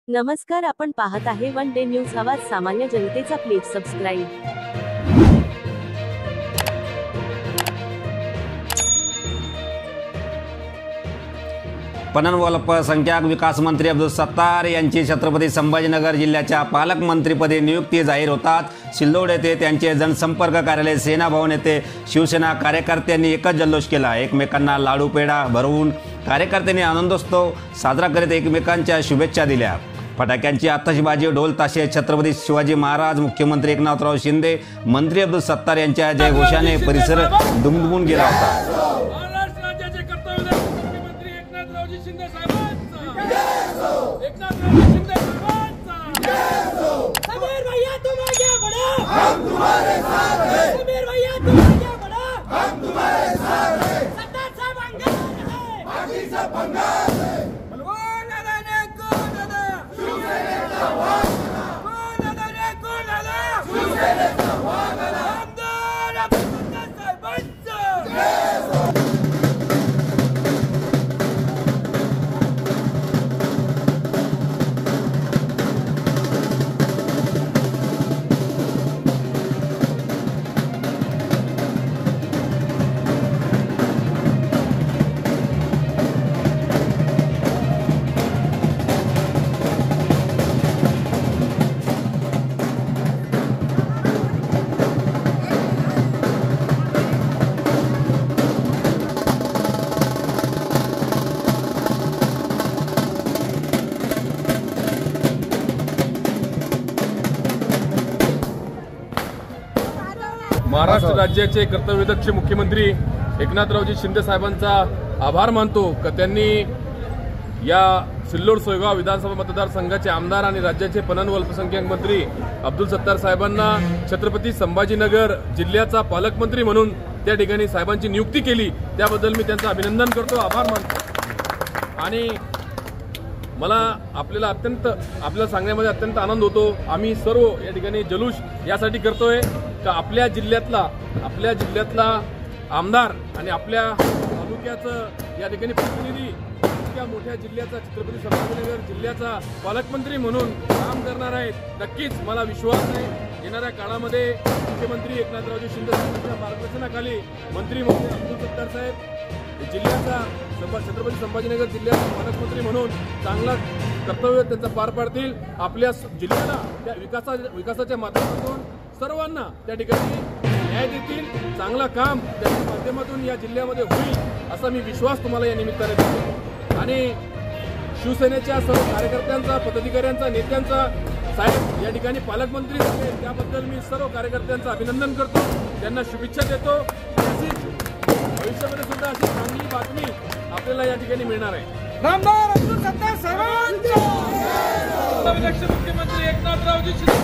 नमस्कार, आपण पाहत आहे वन डे न्यूज आवाज सामान्य जनतेचा. Please subscribe. पणन व अल्पसंख्याक विकास मंत्री अब्दुल सत्तार यांची छत्रपती संभाजीनगर जिल्ह्याच्या पालकमंत्रीपदी नियुक्ती जाहीर होताच सिल्लोड येथे त्यांचे जनसंपर्क कार्यालय सेना भवन येथे शिवसेना कार्यकर्त्यांनी एकच जल्लोष केला. एकमेकांना लाडू पेढा भरवून कार्यकर्त्यांनी आनंदोत्सव साजरा करीत एकमेकांच्या शुभेच्छा दिल्या. फटाक्यांची आतषबाजी, ढोल ताशे, छत्रपती शिवाजी महाराज, मुख्यमंत्री एकनाथराव शिंदे, मंत्री अब्दुल सत्तार यांच्या जयघोषाने परिसर दुमदुमून गेला होता. महाराष्ट्र राज्याचे कर्तव्यदक्ष मुख्यमंत्री एकनाथरावजी शिंदे साहेबांचा आभार मानतो की त्यांनी या सिल्लोड सोयगाव विधानसभा मतदारसंघाचे आमदार आणि राज्याचे पणन व अल्पसंख्याक मंत्री अब्दुल सत्तार साहेबांना छत्रपती संभाजीनगर जिल्ह्याचा पालकमंत्री म्हणून त्या ठिकाणी साहेबांची नियुक्ती केली. त्याबद्दल मी त्यांचं अभिनंदन करतो, आभार मानतो. आणि मला आपल्याला सांगण्यामध्ये अत्यंत आनंद होतो. आम्ही सर्व या ठिकाणी जल्लोष यासाठी करतोय का आपल्या जिल्ह्यातला आमदार आणि आपल्या तालुक्याचं या ठिकाणी प्रतिनिधी इतक्या मोठ्या जिल्ह्याचा छत्रपती संभाजीनगर जिल्ह्याचा पालकमंत्री म्हणून काम करणार आहेत. नक्कीच मला विश्वास आहे येणाऱ्या काळामध्ये मुख्यमंत्री एकनाथरावजी शिंदे साहेबांच्या मार्गदर्शनाखाली मंत्री महोदय अब्दुल सत्तार साहेब जिल्ह्याचा छत्रपती संभाजीनगर जिल्ह्याचा पालकमंत्री म्हणून चांगला कर्तव्य त्यांचं पार पाडतील. आपल्या जिल्ह्याला त्या विकासाच्या माध्यमातून सर्वांना त्या ठिकाणी न्याय देतील. चांगलं काम त्याच्या माध्यमातून या जिल्ह्यामध्ये होईल असा मी विश्वास तुम्हाला या निमित्ताने देतो. आणि शिवसेनेच्या सर्व कार्यकर्त्यांचा, पदाधिकाऱ्यांचा, नेत्यांचा साहेब या ठिकाणी पालकमंत्री झाले त्याबद्दल मी सर्व कार्यकर्त्यांचं अभिनंदन करतो, त्यांना शुभेच्छा देतो. भविष्यामध्ये सुद्धा अशी चांगली बातमी आपल्याला या ठिकाणी मिळणार आहे. नामदार अब्दुल सत्तार साहेबांचा मुख्यमंत्री एकनाथरावजी शिंदे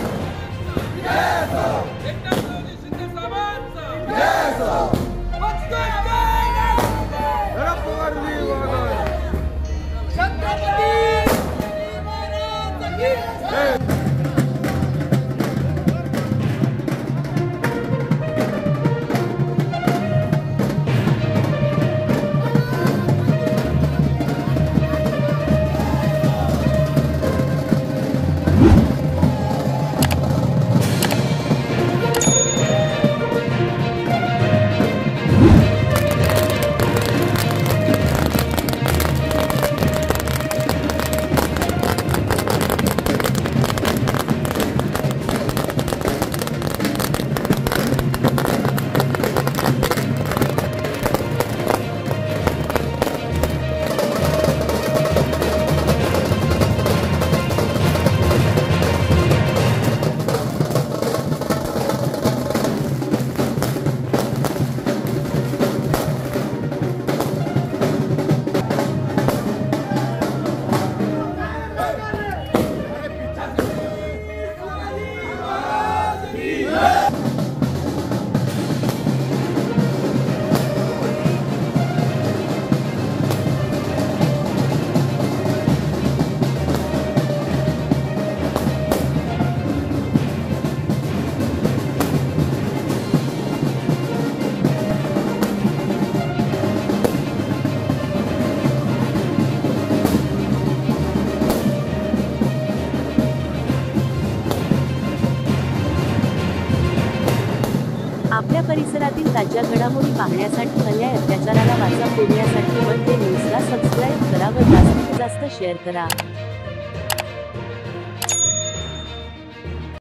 परिसरातील ताज्या घडामोडी पाहण्यासाठी अन्याय अत्याचाराला वाचा फोडण्यासाठी वन डे न्यूजला सबस्क्राईब करा व जास्तीत जास्त शेअर करा.